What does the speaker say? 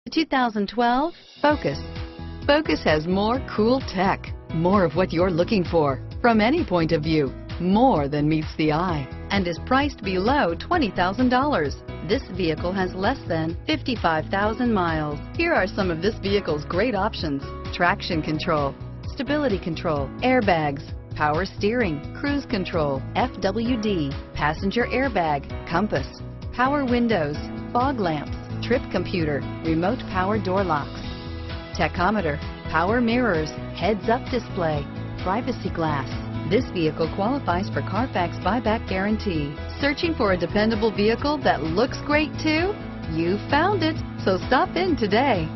2012 Focus. Focus has more cool tech, more of what you're looking for from any point of view, more than meets the eye, and is priced below $20,000. This vehicle has less than 55,000 miles. Here are some of this vehicle's great options: traction control, stability control, airbags, power steering, cruise control, FWD, passenger airbag, compass, power windows, fog lamps, trip computer, remote power door locks, tachometer, power mirrors, heads-up display, privacy glass. This vehicle qualifies for Carfax buyback guarantee. Searching for a dependable vehicle that looks great too? You found it, so stop in today.